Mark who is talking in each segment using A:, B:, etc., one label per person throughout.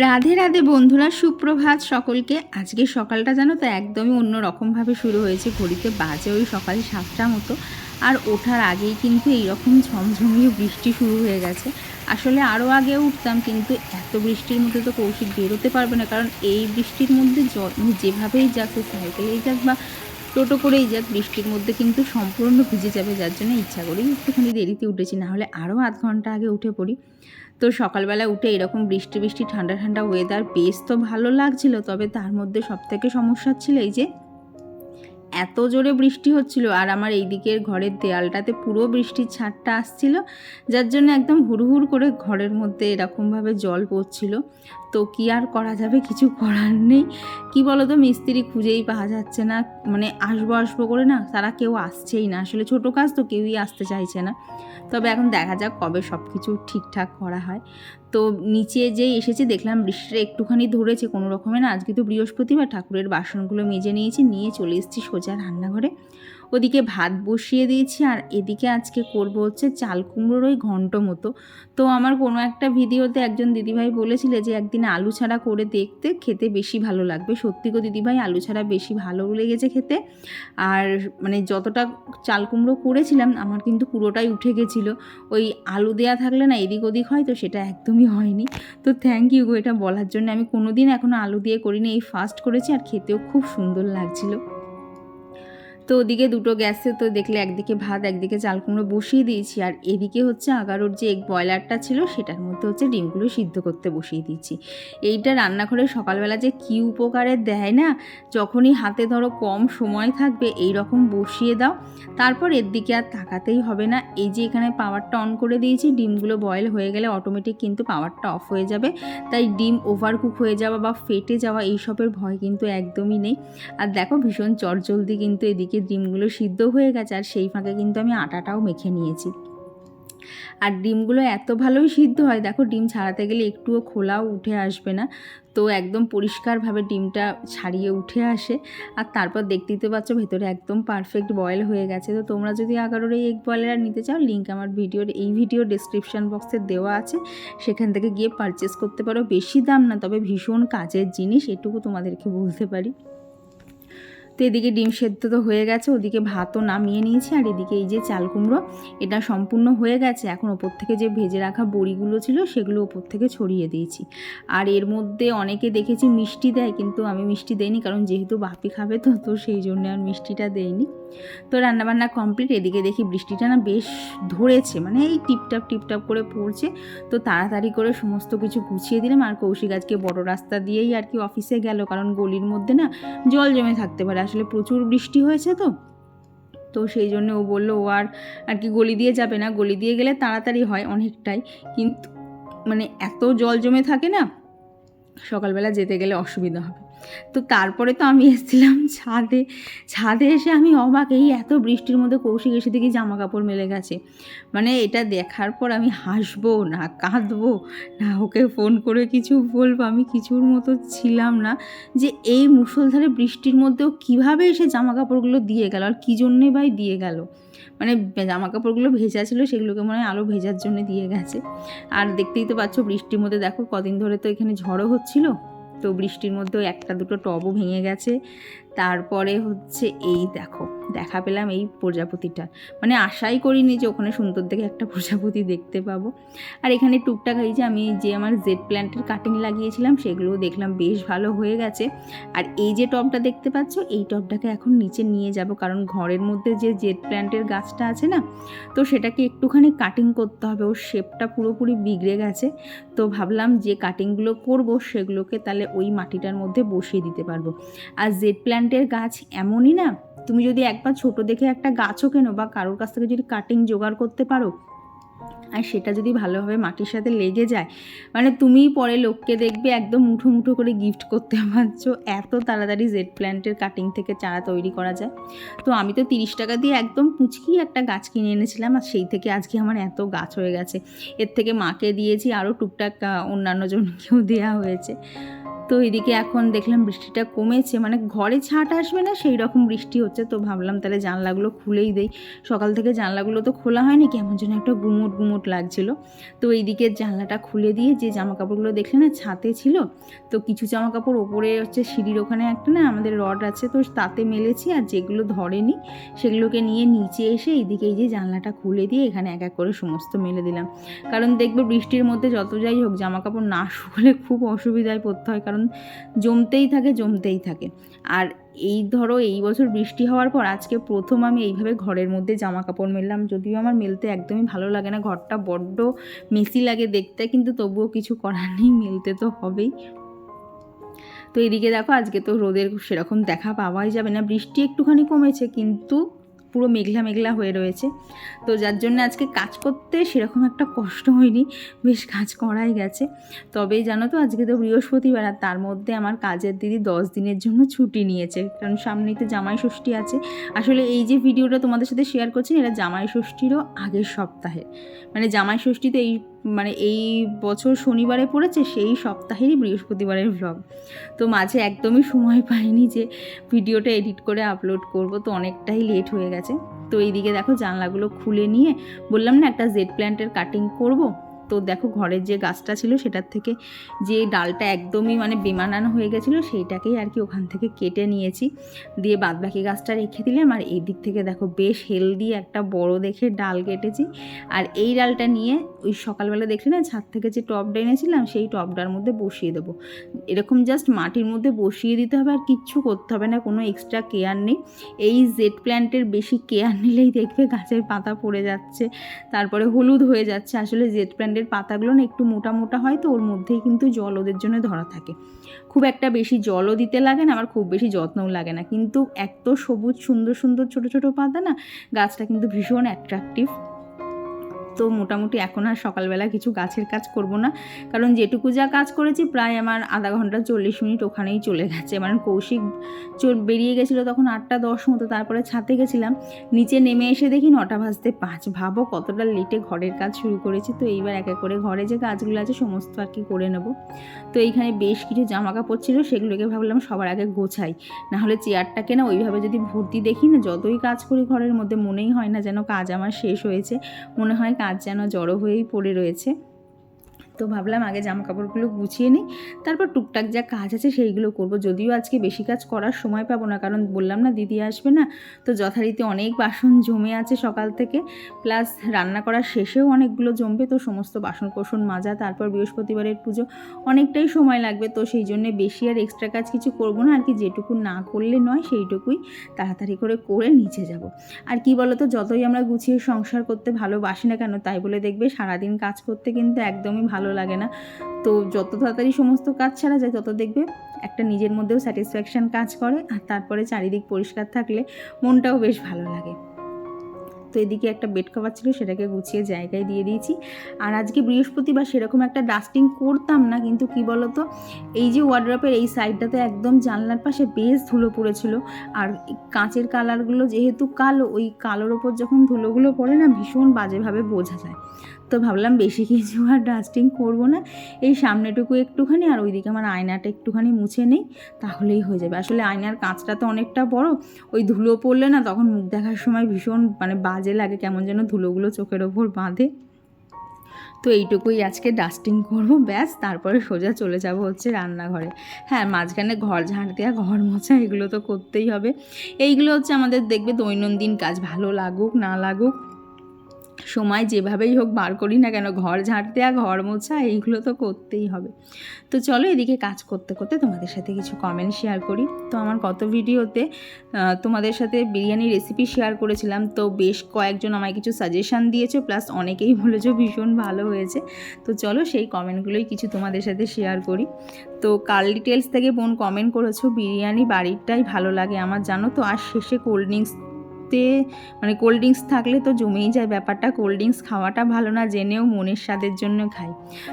A: রাধে রাধে বন্ধুরা, সুপ্রভাত সকলকে। আজকে সকালটা জানো তো একদমই অন্য রকমভাবে শুরু হয়েছে। ঘড়িতে বাজে ওই সকাল 7টা মতো, আর ওঠার আগেই কিন্তু এইরকম ঝমঝমিয়ে বৃষ্টি শুরু হয়ে গেছে। আসলে আরও আগে উঠতাম, কিন্তু এত বৃষ্টির মধ্যে তো কৌশিক বেরোতে পারবে না, কারণ এই বৃষ্টির মধ্যে যেভাবেই যাক, সাইকেলেই যাক বা টোটো করেই যাক, বৃষ্টির মধ্যে কিন্তু সম্পূর্ণ ভিজে যাবে, যার জন্য ইচ্ছা করেই একটুখানি দেরিতে উঠেছি, নাহলে আরও আধ ঘন্টা আগে উঠে পড়ি। তো সকালবেলা উঠে এরকম বৃষ্টি বৃষ্টি ঠান্ডা ঠান্ডা ওয়েদার বেশ তো ভালো লাগছিল, তবে তার মধ্যে সবথেকে সমস্যা ছিল এই যে এত জোরে বৃষ্টি হচ্ছিল, আর আমার এই দিকের ঘরের দেয়ালটাতে পুরো বৃষ্টির ছাঁটটা আসছিল, যার জন্য একদম হুড়হুড় করে ঘরের মধ্যে এরকমভাবে জল পড়ছিল। তো কি আর করা যাবে, কিছু করার নেই। কি বলো তো, মিস্ত্রি খুঁজেই পাওয়া যাচ্ছে না, মানে আসবো করে না, তারা কেউ আসছেই না। আসলে ছোটো কাজ তো কেউই আসতে চাইছে না। তবে এখন দেখা যাক কবে সব কিছু ঠিকঠাক করা হয়। তো নিচে যেই এসেছি দেখলাম বৃষ্টিটা একটুখানি ধরেছে কোনো রকমে না। আজকে তো বৃহস্পতিবার, ঠাকুরের বাসনগুলো মেজে নিয়েছি, নিয়ে চলে এসেছি সোজা রান্নাঘরে। ওদিকে ভাত বসিয়ে দিয়েছি, আর এদিকে আজকে করব হচ্ছে চাল কুমড়োর ওই ঘন্ট মতো। তো আমার কোনো একটা ভিডিওতে একজন দিদিভাই বলেছিলে যে একদিন আলু ছাড়া করে দেখতে, খেতে বেশি ভালো লাগবে। সত্যি গো দিদিভাই, আলু ছাড়া বেশি ভালো লেগেছে খেতে। আর মানে যতটা চাল কুমড়ো করেছিলাম আমার কিন্তু পুরোটাই উঠে গেছিলো। ওই আলু দেয়া থাকলে না এদিক ওদিক হয়, তো সেটা একদমই হয়নি। তো থ্যাংক ইউ গো এটা বলার জন্য। আমি কোনো দিন এখনও আলু দিয়ে করিনি, এই ফার্স্ট করেছি, আর খেতেও খুব সুন্দর লাগছিলো। তো ওদিকে দুটো গ্যাসে তো দেখলে একদিকে ভাত একদিকে চাল কুমড়ো বসিয়ে দিয়েছি, আর এদিকে হচ্ছে 11-ওর যে এগ বয়লারটা ছিল সেটার মধ্যে হচ্ছে ডিমগুলো সিদ্ধ করতে বসিয়ে দিয়েছি। এইটা রান্নাঘরে সকালবেলা যে কী উপকারে দেয় না, যখনই হাতে ধরো কম সময় থাকবে এই রকম বসিয়ে দাও, তারপর এর দিকে আর তাকাতেই হবে না। এই যে এখানে পাওয়ারটা অন করে দিয়েছি, ডিমগুলো বয়েল হয়ে গেলে অটোমেটিক কিন্তু পাওয়ারটা অফ হয়ে যাবে, তাই ডিম ওভারকুক হয়ে যাওয়া বা ফেটে যাওয়া এইসবের ভয় কিন্তু একদমই নেই। আর দেখো ভীষণ চটজলদি কিন্তু এদিকে ডিমগুলো সিদ্ধ হয়ে গেছে, আর সেই ফাঁকে কিন্তু আমি আটাটাও মেখে নিয়েছি। আর ডিমগুলো এত ভালোই সিদ্ধ হয়, দেখো ডিম ছাড়াতে গেলে একটুও খোলাও উঠে আসবে না, তো একদম পরিষ্কারভাবে ডিমটা ছাড়িয়ে উঠে আসে। আর তারপর দেখতেই তো পাচ্ছ ভেতরে একদম পারফেক্ট বয়েল হয়ে গেছে। তো তোমরা যদি 11-ওর এই এগ বয়লার নিতে চাও, লিঙ্ক আমার ভিডিওর ডেসক্রিপশান বক্সে দেওয়া আছে, সেখান থেকে গিয়ে পারচেস করতে পারো। বেশি দাম না, তবে ভীষণ কাজের জিনিস, এটুকু তোমাদেরকে বলতে পারি। তো এদিকে ডিম সেদ্ধ তো হয়ে গেছে, ওদিকে ভাতও নামিয়ে নিয়েছি, আর এদিকে এই যে চাল কুমড়ো এটা সম্পূর্ণ হয়ে গেছে। এখন ওপর থেকে যে ভেজে রাখা বড়িগুলো ছিল সেগুলো ওপর থেকে ছড়িয়ে দিয়েছি। আর এর মধ্যে অনেকে দেখেছি মিষ্টি দেয়, কিন্তু আমি মিষ্টি দেইনি, কারণ যেহেতু বাপি খাবে তো সেই জন্য আর মিষ্টিটা দেইনি। তো রান্নাবান্না কমপ্লিট। এদিকে দেখি বৃষ্টিটা না বেশ ধরেছে, মানে এই টিপটাপ করে পড়ছে। তো তাড়াতাড়ি করে সমস্ত কিছু গুছিয়ে দিলাম। আর কৌশিক আজকে বড় রাস্তা দিয়েই আর কি অফিসে গেল, কারণ গলির মধ্যে না জল জমে থাকতে পারে, আসলে প্রচুর বৃষ্টি হয়েছে তো সেই জন্য ও বললো ও আর কি গলি দিয়ে যাবে না, গলি দিয়ে গেলে তাড়াতাড়ি হয় অনেকটাই, কিন্তু মানে এত জল জমে থাকে না, সকালবেলা যেতে গেলে অসুবিধা হবে। তো তারপরে তো আমি এসেছিলাম ছাদে এসে আমি অবাক, এই এত বৃষ্টির মধ্যে কৌশিক এসে দেখি জামা কাপড় মেলে গেছে। মানে এটা দেখার পর আমি হাসবো না কাঁদবো না ওকে ফোন করে কিছু বলবো, আমি কিছুর মতো ছিলাম না, যে এই মুষলধারে বৃষ্টির মধ্যেও কীভাবে এসে জামা কাপড়গুলো দিয়ে গেল, আর কী জন্যে ভাই দিয়ে গেল। মানে জামা কাপড়গুলো ভেজা ছিল, সেগুলোকে মনে হয় আলো ভেজার জন্য দিয়ে গেছে। আর দেখতেই তো পাচ্ছ বৃষ্টির মধ্যে দেখো কদিন ধরে তো এখানে ঝড়ও হচ্ছিল, তো বৃষ্টির মধ্যেও একটা দুটো টবও ভেঙে গেছে। তারপরে হচ্ছে এই দেখা পেলাম এই প্রজাপতিটা, মানে আশাই করিনি যে ওখানে সুন্দর দেখে একটা প্রজাপতি দেখতে পাবো। আর এখানে টুকটাক এই যে আমি যে আমার জেড প্ল্যান্টের কাটিং লাগিয়েছিলাম সেগুলোও দেখলাম বেশ ভালো হয়ে গেছে। আর এই যে টবটা দেখতে পাচ্ছ, এই টবটাকে এখন নিচে নিয়ে যাব, কারণ ঘরের মধ্যে যে জেড প্ল্যান্টের গাছটা আছে না, তো সেটাকে একটুখানি কাটিং করতে হবে, ওর শেপটা পুরোপুরি বিগড়ে গেছে। তো ভাবলাম যে কাটিংগুলো করব সেগুলোকে তাহলে ওই মাটিটার মধ্যে বসিয়ে দিতে পারবো। আর জেড প্ল্যান্টের গাছ এমনই না, তুমি যদি একবার ছোট দেখে একটা গাছও কেনো বা কারোর কাছ থেকে যদি কাটিং জোগাড় করতে পারো, আর সেটা যদি ভালোভাবে মাটির সাথে লেগে যায়, মানে তুমিই পরে লোককে দেখবে একদম মুঠো মুঠো করে গিফট করতে পারছো, এত তাড়াতাড়ি জেড প্ল্যান্টের কাটিং থেকে চারা তৈরি করা যায়। তো আমি তো 30 টাকা দিয়ে একদম পুচকি একটা গাছ কিনে এনেছিলাম, আর সেই থেকে আজকে আমার এত গাছ হয়ে গেছে। এর থেকে মাকে দিয়েছি, আরও টুকটাক অন্যান্য জনকেও দেওয়া হয়েছে। তো এদিকে এখন দেখলাম বৃষ্টিটা কমেছে, মানে ঘরে ছাট আসবে না সেই রকম বৃষ্টি হচ্ছে। তো ভাবলাম তাহলে জানলাগুলো খুলেই দেই। সকাল থেকে জানলাগুলো তো খোলা হয়নি, কেমন যেন একটা গুমোট গুমোট লাগছিল। তো এইদিকে জানলাটা খুলে দিয়ে যে জামা কাপড়গুলো দেখলে না ছাতে ছিল, তো কিছু জামা কাপড় ওপরে হচ্ছে সিঁড়ির ওখানে একটা না আমাদের রড আছে, তো তাতে মেলেছি, আর যেগুলো ধরেনি সেগুলোকে নিয়ে নিচে এসে এইদিকে এই যে জানলাটা খুলে দিয়ে এখানে এক এক করে সমস্ত মেলে দিলাম। কারণ দেখবে বৃষ্টির মধ্যে যত যাই হোক জামা কাপড় না শুকলে খুব অসুবিধায় পড়তে হয়, কারণ জমতেই থাকে। আর এই ধরো এই বছর বৃষ্টি হওয়ার পর আজকে প্রথম আমি এইভাবে ঘরের মধ্যে জামা কাপড় মেললাম। যদিও আমার মেলতে একদমই ভালো লাগে না, ঘরটা বড্ড মেসি লাগে দেখতে, কিন্তু তবুও কিছু করার নেই, মেলতে তো হবেই। তো এদিকে দেখো আজকে তো রোদের সেরকম দেখা পাওয়াই যাবে না, বৃষ্টি একটুখানি কমেছে কিন্তু পুরো মেঘলা মেঘলা হয়ে রয়েছে। তো যার জন্য আজকে কাজ করতে সেরকম একটা কষ্ট হয়নি, বেশ কাজ করাই গেছে। তবে জানো তো আজকে তো বৃহস্পতিবার, আর তার মধ্যে আমার কাজের দিদি 10 দিনের জন্য ছুটি নিয়েছে, কারণ সামনেই তো জামাই ষষ্ঠী আছে। আসলে এই যে ভিডিওটা তোমাদের সাথে শেয়ার করছি এটা জামাই ষষ্ঠীরও আগের সপ্তাহে, মানে জামাই ষষ্ঠীতে এই বছর শনিবারে পড়েছে, সেই সপ্তাহেরই বৃহস্পতিবারের ভ্লগ। তো মাঝে একদমই সময় পাইনি যে ভিডিওটা এডিট করে আপলোড করব, তো অনেকটাই লেট হয়ে গেছে। তো এইদিকে দেখো জানলাগুলো খুলে নিয়ে বললাম না একটা জেড প্ল্যান্টের কাটিং করব। তো দেখো ঘরের যে গাছটা ছিল সেটার থেকে যে ডালটা একদমই মানে বেমানানো হয়ে গেছিলো সেইটাকেই আর কি ওখান থেকে কেটে নিয়েছি, দিয়ে বাদবাকি গাছটা রেখে দিলাম। আর এই দিক থেকে দেখো বেশ হেলদি একটা বড় দেখে ডাল কেটেছি, আর এই ডালটা নিয়ে ওই সকালবেলা দেখলে না ছাদ থেকে যে টবটা এনেছিলাম সেই টবটার মধ্যে বসিয়ে দেবো। এরকম জাস্ট মাটির মধ্যে বসিয়ে দিতে হবে, আর কিচ্ছু করতে হবে না, কোনো এক্সট্রা কেয়ার নেই। এই জেড প্ল্যান্টের বেশি কেয়ার নিলেই দেখবে গাছের পাতা পড়ে যাচ্ছে, তারপরে হলুদ হয়ে যাচ্ছে। আসলে জেড প্ল্যান্টের পাতাগুলো না একটু মোটা মোটা হয়, তো ওর মধ্যেই কিন্তু জল ওদের জন্য ধরা থাকে, খুব একটা বেশি জলও দিতে লাগে না, আবার খুব বেশি যত্নও লাগে না, কিন্তু এত সবুজ সুন্দর সুন্দর ছোট ছোট পাতা না, গাছটা কিন্তু ভীষণ অ্যাট্রাকটিভ। তো মোটামুটি এখন আর সকালবেলা কিছু গাছের কাজ করব না, কারণ যেটুকু যা কাজ করেছি প্রায় আমার আধা ঘন্টা 40 মিনিট ওখানেই চলে গেছে। মানে কৌশিক বেরিয়ে গেছিলো তখন 8টা 10 মতো, তারপরে ছাদে গেছিলাম, নিচে নেমে এসে দেখি 9টা 5 ভাবো কতটা লেটে ঘরের কাজ শুরু করেছি। তো এইবার এক এক করে ঘরে যে কাজগুলো আছে সমস্ত আর কি করে নেব। তো এইখানে বেশ কিছু জামা কাপড় ছিল, সেগুলোকে ভাবলাম সবার আগে গোছাই, নাহলে চেয়ারটাকে না ওইভাবে যদি ভর্তি দেখি না, যতই কাজ করি ঘরের মধ্যে মনেই হয় না যেন কাজ আমার শেষ হয়েছে, মনে হয় কাজ যেন জড়ো হয়েই পড়ে রয়েছে। তো ভাবলাম আগে জামা কাপড়গুলো গুছিয়ে নিই, তারপর টুকটাক যা কাজ আছে সেইগুলো করব। যদিও আজকে বেশি কাজ করার সময় পাবো না, কারণ বললাম না দিদি আসবে না, তো যথারীতি অনেক বাসন জমে আছে সকাল থেকে, প্লাস রান্না করার শেষেও অনেকগুলো জমবে, তো সমস্ত বাসন কোসন মাজা, তারপর বৃহস্পতিবারের পুজো, অনেকটাই সময় লাগবে। তো সেই জন্যে বেশি আর এক্সট্রা কাজ কিছু করব না আর কি, যেটুকু না করলে নয় সেইটুকুই তাড়াতাড়ি করে নিচে যাব। আর কি বলো তো, যতই আমরা গুছিয়ে সংসার করতে ভালোবাসি না কেন, তাই বলে দেখবে সারাদিন কাজ করতে কিন্তু একদমই ভালো লাগে না। তো যত তাড়াতাড়ি সমস্ত কাজ ছাড়া যায় তত দেখবে একটা নিজের মধ্যেও স্যাটিসফ্যাকশান কাজ করে, আর তারপরে চারিদিক পরিষ্কার থাকলে মনটাও বেশ ভালো লাগে। তো এদিকে একটা বেড কভার ছিল, সেটাকে গুছিয়ে জায়গায় দিয়ে দিয়েছি। আর আজকে বৃহস্পতিবার সেরকম একটা ডাস্টিং করতাম না, কিন্তু কি বলতো এই যে ওয়ার্ড্রপের এই সাইডটাতে একদম জানলার পাশে বেশ ধুলো পড়েছিল, আর কাঁচের কালারগুলো যেহেতু কালো, ওই কালোর ওপর যখন ধুলোগুলো পড়ে না ভীষণ বাজেভাবে বোঝা যায়। তো ভাবলাম বেশি কিছু আর ডাস্টিং করবো না, এই সামনেটুকু একটুখানি আর ওইদিকে আমার আয়নাটা একটুখানি মুছে নেই, তাহলেই হয়ে যাবে। আসলে আয়নার কাঁচটা তো অনেকটা বড়, ওই ধুলো পড়লে না তখন মুখ দেখার সময় ভীষণ মানে বাজে লাগে, কেমন যেন ধুলোগুলো চোখের ওপর বাঁধে। তো এইটুকুই আজকে ডাস্টিং করবো, ব্যাস তারপরে সোজা চলে যাব হচ্ছে রান্নাঘরে। হ্যাঁ, মাঝখানে ঘর ঝাড় দেওয়া, ঘর মোছা, এগুলো তো করতেই হবে। এইগুলো হচ্ছে আমাদের দেখবে দৈনন্দিন কাজ, ভালো লাগুক না লাগুক, সময় যেভাবেই হোক বার করি না কেন, ঘর ঝাড় দেওয়া, ঘর মোছা, এইগুলো তো করতেই হবে। তো চলো এদিকে কাজ করতে করতে তোমাদের সাথে কিছু কমেন্ট শেয়ার করি। তো আমার গত ভিডিওতে তোমাদের সাথে বিরিয়ানি রেসিপি শেয়ার করেছিলাম, তো বেশ কয়েকজন আমায় কিছু সাজেশান দিয়েছো, প্লাস অনেকেই বলেছো ভীষণ ভালো হয়েছে। তো চলো সেই কমেন্টগুলোই কিছু তোমাদের সাথে শেয়ার করি। তো কার্ল ডিটেলস থেকে বোন কমেন্ট করেছো, বিরিয়ানি বাড়িরটাই ভালো লাগে আমার, জানো তো, আর শেষে কোল্ড ড্রিঙ্কস রোদে মানে কোল্ড ড্রিঙ্কস থাকলে তো জমেই যায় ব্যাপারটা। কোল্ড ড্রিঙ্কস খাওয়াটা ভালো না, জেনেও মনের স্বাদের জন্য খাই।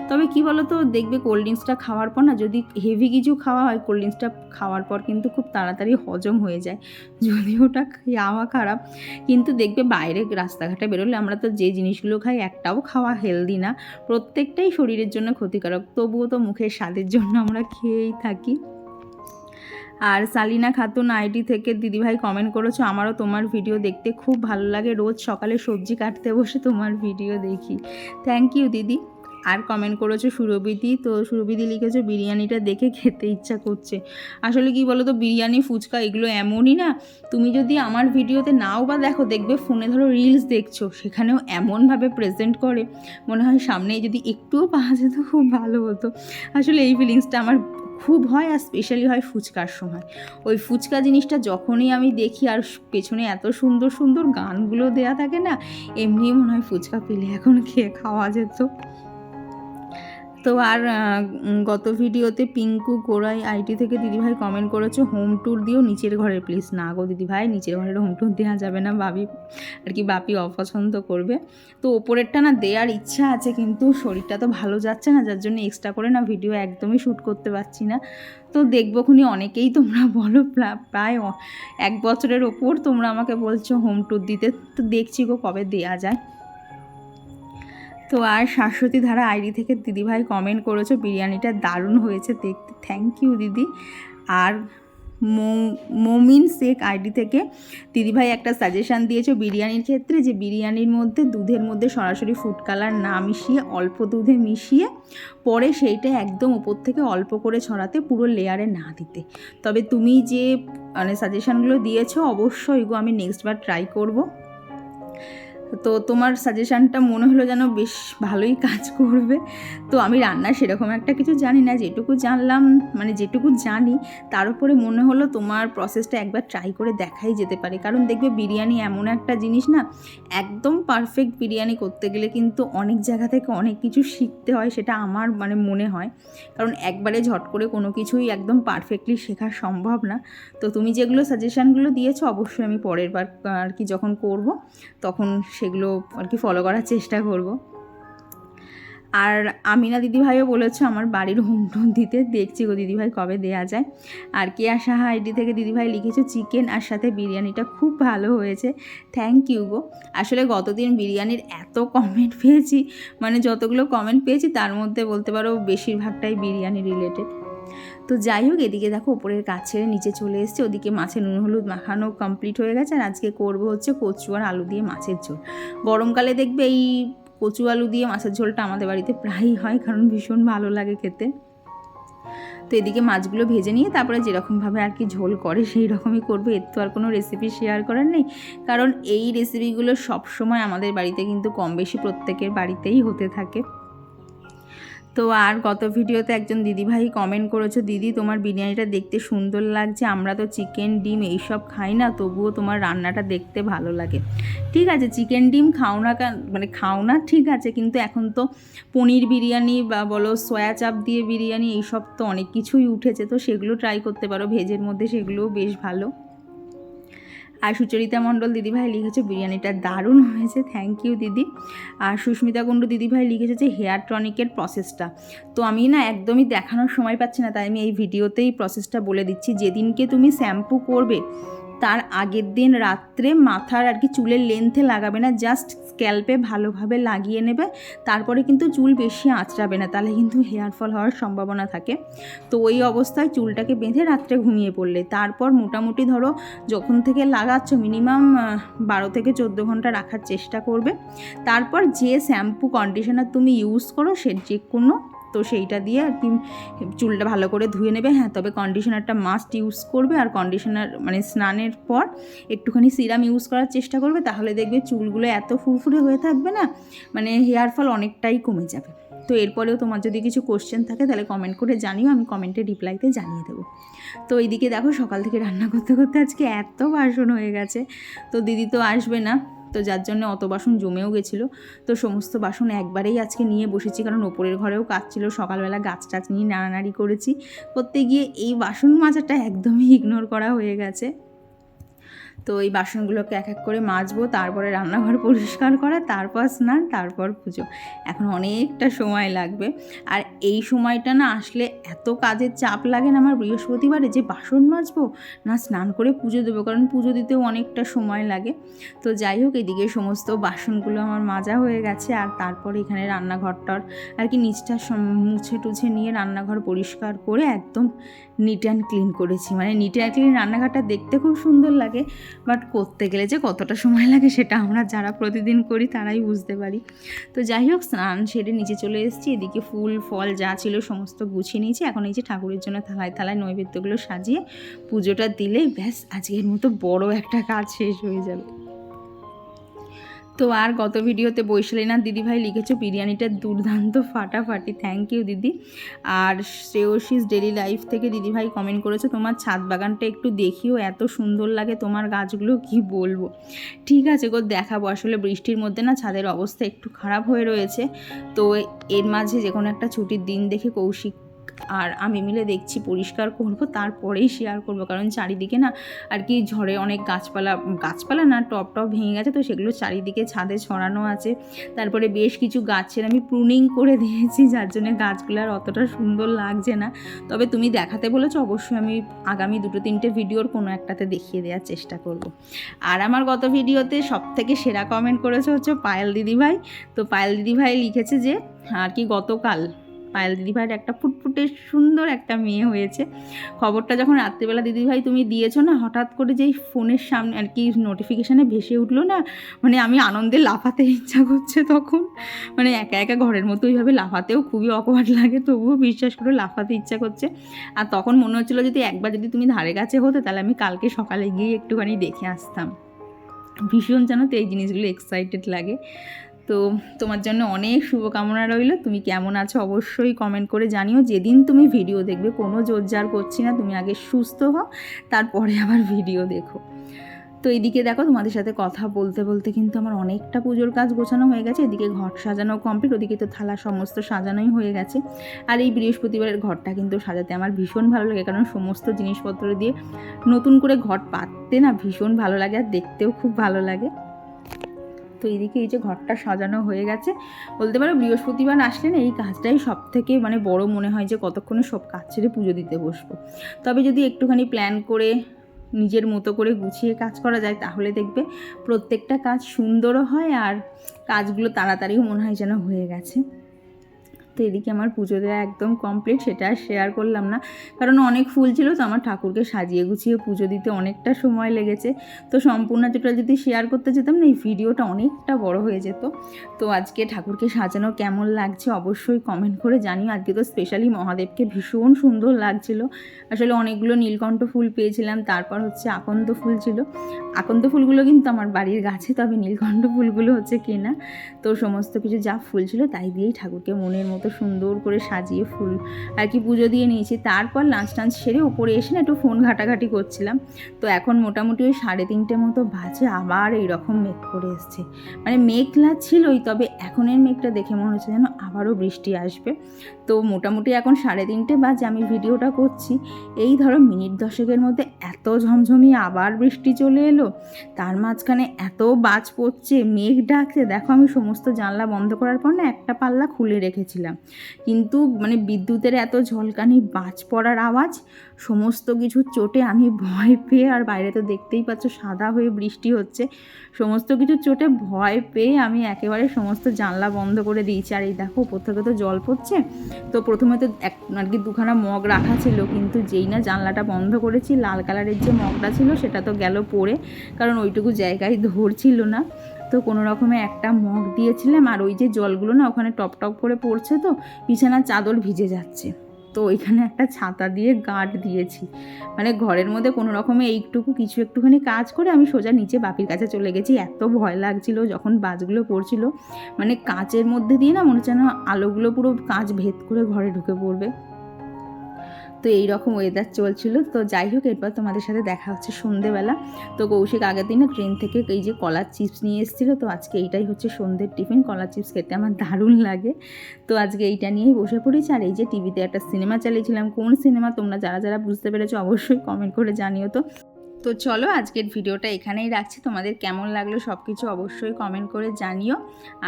A: তবে কি বলো তো, দেখবে কোল্ড ড্রিঙ্কসটা খাওয়ার পর না, যদি হেভি কিছু খাওয়া হয় কোল্ড ড্রিঙ্কসটা খাওয়ার পর কিন্তু খুব তাড়াতাড়ি হজম হয়ে যায়, যদি ওটা খাওয়া খারাপ। কিন্তু দেখবে বাইরে রাস্তাঘাটে বেরোলে আমরা তো যে জিনিসগুলো খাই একটাও খাওয়া হেলদি না, প্রত্যেকটাই শরীরের জন্য ক্ষতিকারক, তবুও তো মুখের স্বাদের জন্য আমরা খেয়েই থাকি। আর সালিনা খাতুন আইডি থেকে দিদিভাই কমেন্ট করেছো, আমারও তোমার ভিডিও দেখতে খুব ভালো লাগে, রোজ সকালে সবজি কাটতে বসে তোমার ভিডিও দেখি। থ্যাংক ইউ দিদি। আর কমেন্ট করেছো সুরবিদি, তো সুরবিদি লিখেছো বিরিয়ানিটা দেখে খেতে ইচ্ছা করছে। আসলে কি বলো তো, বিরিয়ানি ফুচকা এগুলো এমনই না, তুমি যদি আমার ভিডিওতে নাও বা দেখো, দেখবে ফোনে ধরো রিলস দেখছো, সেখানেও এমনভাবে প্রেজেন্ট করে মনে হয় সামনে যদি একটুও পাওয়া যেত খুব ভালো হতো। আসলে এই ফিলিংসটা আমার খুব হয়, আর স্পেশালি হয় ফুচকার সময়। ওই ফুচকা জিনিসটা যখনই আমি দেখি, আর পেছনে এত সুন্দর সুন্দর গানগুলো দেয়া থাকে না, এমনি মনে হয় ফুচকা পেলে এখন খেয়ে খাওয়া যেত। তো আর গত ভিডিওতে পিঙ্কু গোড়াই আইটি থেকে দিদিভাই কমেন্ট করেছো হোম ট্যুর দিও নিচের ঘরে প্লিজ। না গো দিদিভাই, নিচের ঘরের হোম ট্যুর দেওয়া যাবে না, বাপি অপছন্দ করবে। তো ওপরেরটা না দেওয়ার ইচ্ছা আছে, কিন্তু শরীরটা তো ভালো যাচ্ছে না, যার জন্য এক্সট্রা করে না ভিডিও একদমই শ্যুট করতে পারছি না। তো দেখবো খুনি, অনেকেই তোমরা বলো প্রায় 1 বছরের ওপর তোমরা আমাকে বলছো হোম ট্যুর দিতে, তো দেখছি গো কবে দেওয়া যায়। তো আর শাশ্বতী ধারা আইডি থেকে দিদিভাই কমেন্ট করেছো বিরিয়ানিটা দারুণ হয়েছে দেখতে, থ্যাংক ইউ দিদি। আর মমিন শেখ আইডি থেকে দিদিভাই একটা সাজেশান দিয়েছো বিরিয়ানির ক্ষেত্রে, যে বিরিয়ানির মধ্যে দুধের মধ্যে সরাসরি ফুড কালার না মিশিয়ে অল্প দুধে মিশিয়ে পরে সেইটা একদম ওপর থেকে অল্প করে ছড়াতে, পুরো লেয়ারে না দিতে। তবে তুমি যে মানে সাজেশানগুলো দিয়েছো অবশ্যই গো আমি নেক্সটবার ট্রাই করবো। তো তোমার সাজেশানটা মনে হলো যেন বেশ ভালোই কাজ করবে। তো আমি রান্না সেরকম একটা কিছু জানি না, যেটুকু জানলাম মানে যেটুকু জানি তার উপরে মনে হলো তোমার প্রসেসটা একবার ট্রাই করে দেখাই যেতে পারে। কারণ দেখবে বিরিয়ানি এমন একটা জিনিস না, একদম পারফেক্ট বিরিয়ানি করতে গেলে কিন্তু অনেক জায়গা থেকে অনেক কিছু শিখতে হয়, সেটা আমার মানে মনে হয়। কারণ একবারে ঝট করে কোনো কিছুই একদম পারফেক্টলি শেখা সম্ভব না। তো তুমি যেগুলো সাজেশানগুলো দিয়েছো অবশ্যই আমি পরের বার আর কি যখন করব তখন সেগুলো আর কি ফলো করার চেষ্টা করব। আর আমিনা দিদিভাইও বলেছে আমার বাড়ির হোম টুর দিতে, দেখছি গো দিদিভাই কবে দেয়া যায়। আর কেয়া সাহা আইডি থেকে দিদিভাই লিখেছে চিকেন আর সাথে বিরিয়ানিটা খুব ভালো হয়েছে, থ্যাংক ইউ গো। আসলে গতদিন বিরিয়ানির এত কমেন্ট পেয়েছি, মানে যতগুলো কমেন্ট পেয়েছি তার মধ্যে বলতে পারো বেশিরভাগটাই বিরিয়ানি রিলেটেড। তো যাই হোক, এদিকে দেখো ওপরের কাজ ছেড়ে নিচে চলে এসেছে, ওদিকে মাছে নুন হলুদ মাখানো কমপ্লিট হয়ে গেছে। আর আজকে করবো হচ্ছে কচু আর আলু দিয়ে মাছের ঝোল। গরমকালে দেখবে এই কচু আলু দিয়ে মাছের ঝোলটা আমাদের বাড়িতে প্রায়ই হয়, কারণ ভীষণ ভালো লাগে খেতে। তো এদিকে মাছগুলো ভেজে নিয়ে তারপরে যেরকমভাবে আর কি ঝোল করে সেই রকমই করবো, এর তো আর কোনো রেসিপি শেয়ার করার নেই। কারণ এই রেসিপিগুলো সবসময় আমাদের বাড়িতে কিন্তু কম বেশি প্রত্যেকের বাড়িতেই হতে থাকে। তো আর গত ভিডিওতে একজন দিদিভাই কমেন্ট করেছো দিদি তোমার বিরিয়ানিটা দেখতে সুন্দর লাগছে, আমরা তো চিকেন ডিম এইসব খাই না, তবুও তোমার রান্নাটা দেখতে ভালো লাগে। ঠিক আছে, চিকেন ডিম খাও না মানে খাও না ঠিক আছে, কিন্তু এখন তো পনির বিরিয়ানি বা বলো সয়া চাপ দিয়ে বিরিয়ানি এইসব তো অনেক কিছুই উঠেছে, তো সেগুলো ট্রাই করতে পারো, ভেজের মধ্যে সেগুলোও বেশ ভালো। আর সুচরিতা মণ্ডল দিদিভাই লিখেছে বিরিয়ানিটা দারুণ হয়েছে, থ্যাংক ইউ দিদি। আর সুস্মিতা কুণ্ডু দিদিভাই লিখেছে যে হেয়ার টনিকের প্রসেসটা, তো আমি না একদমই দেখানোর সময় পাচ্ছি না, তাই আমি এই ভিডিওতেই প্রসেসটা বলে দিচ্ছি। যেদিনকে তুমি শ্যাম্পু করবে তার আগের দিন রাত্রে মাথার আর কি চুলের লেন্থে লাগাবে না, জাস্ট স্ক্যাল্পে ভালোভাবে লাগিয়ে নেবে, তারপরে কিন্তু চুল বেশি আঁচড়াবে না, তাহলে কিন্তু হেয়ার ফল হওয়ার সম্ভাবনা থাকে। তো ওই অবস্থায় চুলটাকে বেঁধে রাত্রে ঘুমিয়ে পড়লে, তারপর মোটামুটি ধরো যখন থেকে লাগাচ্ছ মিনিমাম 12 থেকে 14 ঘন্টা রাখার চেষ্টা করবে। তারপর যে শ্যাম্পু কন্ডিশনার তুমি ইউজ করো সে যে কোনো, তো সেইটা দিয়ে আর কি চুলটা ভালো করে ধুয়ে নেবে। হ্যাঁ, তবে কন্ডিশনারটা মাস্ট ইউজ করবে, আর কন্ডিশনার মানে স্নানের পর একটুখানি সিরাম ইউজ করার চেষ্টা করবে, তাহলে দেখবে চুলগুলো এত ফুরফুরে হয়ে থাকবে না, মানে হেয়ার ফল অনেকটাই কমে যাবে। তো এরপরেও তোমার যদি কিছু কোশ্চেন থাকে তাহলে কমেন্ট করে জানিও, আমি কমেন্টে রিপ্লাইতে জানিয়ে দেবো। তো এইদিকে দেখো সকাল থেকে রান্না করতে করতে আজকে এত বাসন হয়ে গেছে, তো দিদি তো আসবে না, তো যার জন্য অত বাসন জমেও গেছিলো। তো সমস্ত বাসন একবারেই আজকে নিয়ে বসেছি, কারণ ওপরের ঘরেও কাজ ছিল, সকালবেলা গাছ টাছ নিয়ে নাড়ানাড়ি করেছি, করতে গিয়ে এই বাসন মাজাটা একদমই ইগনোর করা হয়ে গেছে। তো এই বাসনগুলোকে এক এক করে মাজবো, তারপরে রান্নাঘর পরিষ্কার করা, তারপর স্নান, তারপর পুজো। এখন অনেকটা সময় লাগবে। আর এই সময়টা না আসলে এত কাজের চাপ লাগে না আমার বৃহস্পতিবারে, যে বাসন মাজবো না স্নান করে পুজো দেবো, কারণ পুজো দিতেও অনেকটা সময় লাগে। তো যাই হোক, এদিকে সমস্ত বাসনগুলো আমার মাজা হয়ে গেছে। আর তারপরে এখানে রান্নাঘরটার আর কি নিচটা মুছে টুছে নিয়ে রান্নাঘর পরিষ্কার করে একদম নিট অ্যান্ড ক্লিন করেছি। মানে নিট অ্যান্ড ক্লিন রান্নাঘরটা দেখতে খুব সুন্দর লাগে, বাট করতে গেলে যে কতটা সময় লাগে সেটা আমরা যারা প্রতিদিন করি তারাই বুঝতে পারি। তো যাই হোক, স্নান সেরে নিচে চলে এসেছি। এদিকে ফুল ফল যা ছিল সমস্ত গুছিয়ে নিয়েছি। এখন এই যে ঠাকুরের জন্য থালায় থালায় নৈবেদ্যগুলো সাজিয়ে পুজোটা দিলেই ব্যাস আজকের মতো বড় একটা কাজ শেষ হয়ে যাবে। তো আর গত ভিডিওতে বৈশালীনা দিদিভাই লিখেছো বিরিয়ানিটা দুর্দান্ত ফাটাফাটি, থ্যাংক ইউ দিদি। আর শ্রেয়সীস ডেলি লাইফ থেকে দিদিভাই কমেন্ট করেছো তোমার ছাদ বাগানটা একটু দেখিও, এত সুন্দর লাগে তোমার গাছগুলো, কি বলবো। ঠিক আছে গো, দেখাবো। আসলে বৃষ্টির মধ্যে না ছাদের অবস্থা একটু খারাপ হয়ে রয়েছে। তো এর মাঝে যে কোনো একটা ছুটির দিন দেখে কৌশিক আর আমি মিলে দেখছি পরিষ্কার করব, তারপরেই শেয়ার করব। কারণ চারিদিকে না আর কি ঝড়ে অনেক গাছপালা না টপ ভেঙে গেছে, তো সেগুলো চারিদিকে ছাদে ছড়ানো আছে। তারপরে বেশ কিছু গাছের আমি প্রুনিং করে দিয়েছি, যার জন্য গাছগুলো আর অতটা সুন্দর লাগছে না। তবে তুমি দেখাতে বলেছো, অবশ্যই আমি আগামী 2-3টে ভিডিওর কোনো একটাতে দেখিয়ে দেওয়ার চেষ্টা করব। আর আমার গত ভিডিওতে সবথেকে সেরা কমেন্ট করেছে হচ্ছে পায়েল দিদিভাই। তো পায়েল দিদিভাই লিখেছে যে আর কি গতকাল পায়েল দিদিভাইয়ের একটা ফুটফুটে সুন্দর একটা মেয়ে হয়েছে। খবরটা যখন রাত্রিবেলা দিদিভাই তুমি দিয়েছো না, হঠাৎ করে যেই ফোনের সামনে আর কি নোটিফিকেশানে ভেসে উঠলো না, মানে আমি আনন্দে লাফাতে ইচ্ছা করছে তখন। মানে একা একা ঘরের মতো ওইভাবে লাফাতেও খুবই অকওয়ার্ড লাগে, তবুও বিশ্বাস করে লাফাতে ইচ্ছা করছে। আর তখন মনে হচ্ছিলো যদি একবার যদি তুমি ধারে কাছে হতে, তাহলে আমি কালকে সকালে গিয়ে একটুখানি দেখে আসতাম। ভীষণ জানো তো এই জিনিসগুলো এক্সাইটেড লাগে। তো তোমার জন্য অনেক শুভকামনা রইল। তুমি কেমন আছো অবশ্যই কমেন্ট করে জানিও। যেদিন তুমি ভিডিও দেখবে, কোনো জোরজার করছি না, তুমি আগে সুস্থ হও, তারপরে আবার ভিডিও দেখো। তো এদিকে দেখো, তোমাদের সাথে কথা বলতে বলতে কিন্তু আমার অনেকটা পুজোর কাজ গোছানো হয়ে গেছে। এদিকে ঘর সাজানো কমপ্লিট, ওদিকে তো থালা সমস্ত সাজানোই হয়ে গেছে। আর এই বৃহস্পতিবারের ঘরটা কিন্তু সাজাতে আমার ভীষণ ভালো লাগে, কারণ সমস্ত জিনিসপত্র দিয়ে নতুন করে ঘর পাততে না ভীষণ ভালো লাগে, আর দেখতেও খুব ভালো লাগে। তো এইদিকে এই যে ঘরটা সাজানো হয়ে গেছে, বলতে পারো বৃহস্পতিবার আসলে না এই কাজটাই সব থেকে মানে বড় মনে হয়, যে কতক্ষণে সব কাজ ছেড়ে পুজো দিতে বসবো। তবে যদি একটুখানি প্ল্যান করে নিজের মতো করে গুছিয়ে কাজ করা যায়, তাহলে দেখবে প্রত্যেকটা কাজ সুন্দরও হয়, আর কাজগুলো তাড়াতাড়িও মনে হয় যেন হয়ে গেছে। তো এদিকে আমার পুজো দেওয়া একদম কমপ্লিট, সেটা আর শেয়ার করলাম না, কারণ অনেক ফুল ছিল, তো আমার ঠাকুরকে সাজিয়ে গুছিয়ে পুজো দিতে অনেকটা সময় লেগেছে। তো সম্পূর্ণ যেটা যদি শেয়ার করতে যেতাম না, এই ভিডিওটা অনেকটা বড় হয়ে যেত। তো আজকে ঠাকুরকে সাজানো কেমন লাগছে অবশ্যই কমেন্ট করে জানিও। আজকে তো স্পেশালি মহাদেবকে ভীষণ সুন্দর লাগছিল। আসলে অনেকগুলো নীলকণ্ঠ ফুল পেয়েছিলাম, তারপর হচ্ছে আকন্দ ফুল ছিল। আকন্দ ফুলগুলো কিন্তু আমার বাড়ির গাছে, তবে নীলকণ্ঠ ফুলগুলো হচ্ছে কেনা। তো সমস্ত কিছু যা ফুল ছিল তাই দিয়েই ঠাকুরকে মনের মতো সুন্দর করে সাজিয়ে ফুল আর কি পুজো দিয়ে নিয়েছি। তারপর লাঞ্চ টাঞ্চ সেরে ওপরে এসে না একটু ফোন ঘাটাঘাটি করছিলাম। তো এখন মোটামুটি ওই 3:30 মতো বাজে, আবার এইরকম মেঘ করে এসছে। মানে মেঘলা ছিলই, তবে এখনের মেঘটা দেখে মনে হচ্ছে যেন আবারও বৃষ্টি আসবে। তো মোটামুটি এখন 3:30 বাজে, আমি ভিডিওটা করছি। এই ধরো মিনিট 10-এর মধ্যে এত ঝমঝমিয়ে আবার বৃষ্টি চলে এলো। তার মাঝখানে এত বাজ পড়ছে, মেঘ ডাকছে। দেখো আমি সমস্ত জানলা বন্ধ করার পর না একটা পাল্লা খুলে রেখেছিলাম, কিন্তু মানে বিদ্যুতের এত ঝলকানি, বাজ পড়ার আওয়াজ, সমস্ত কিছু চোটে আমি ভয় পেয়ে, আর বাইরে তো দেখতেই পাচ্ছ সাদা হয়ে বৃষ্টি হচ্ছে, সমস্ত কিছু চোটে ভয় পেয়ে আমি একেবারে সমস্ত জানলা বন্ধ করে দিয়েছি। আর এই দেখো উপর থেকে তো জল পড়ছে। তো প্রথমে তো আর কি 2খানা মগ রাখা ছিল, কিন্তু যেই না জানলাটা বন্ধ করেছি, লাল কালারের যে মগটা ছিল সেটা তো গেল পড়ে, কারণ ওইটুকু জায়গায় ধরছিল না। তো কোনো রকমে একটা মগ দিয়েছিলাম, আর ওই যে জলগুলো না ওখানে টপ টপ করে পড়ছে, তো বিছানার চাদর ভিজে যাচ্ছে। তো ওইখানে একটা ছাতা দিয়ে গার্ড দিয়েছি। মানে ঘরের মধ্যে কোনো রকমে কিছু একটুখানি কাজ করে আমি সোজা নিচে বাপির কাছে চলে গেছি। এত ভয় লাগছিল যখন বাজগুলো পড়ছিল, মানে কাঁচের মধ্যে দিয়ে না মনে হচ্ছে না আলোগুলো পুরো কাঁচ ভেদ করে ঘরে ঢুকে পড়বে। তো এইরকম ওয়েদার চলছিল। তো যাই হোক, এরপর তোমাদের সাথে দেখা হচ্ছে সন্ধেবেলা। তো কৌশিক আগের দিন ট্রেন থেকে এই যে কলার চিপস নিয়ে এসেছিলো, তো আজকে এইটাই হচ্ছে সন্ধ্যের টিফিন। কলার চিপস খেতে আমার দারুণ লাগে, তো আজকে এইটা নিয়েই বসে পড়েছি। আর এই যে টিভিতে একটা সিনেমা চালিয়েছিলাম, কোন সিনেমা তোমরা যারা যারা বুঝতে পেরেছো অবশ্যই কমেন্ট করে জানিও। তো তো চলো আজকের ভিডিওটা এখানেই রাখছি। তোমাদের কেমন লাগলো সব কিছু অবশ্যই কমেন্ট করে জানিও,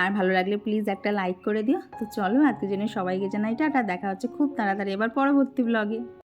A: আর ভালো লাগলে প্লিজ একটা লাইক করে দিও। তো চলো আজকের জন্য সবাইকে জানাই টাটা, দেখা হচ্ছে খুব তাড়াতাড়ি এবার পরবর্তী ব্লগে।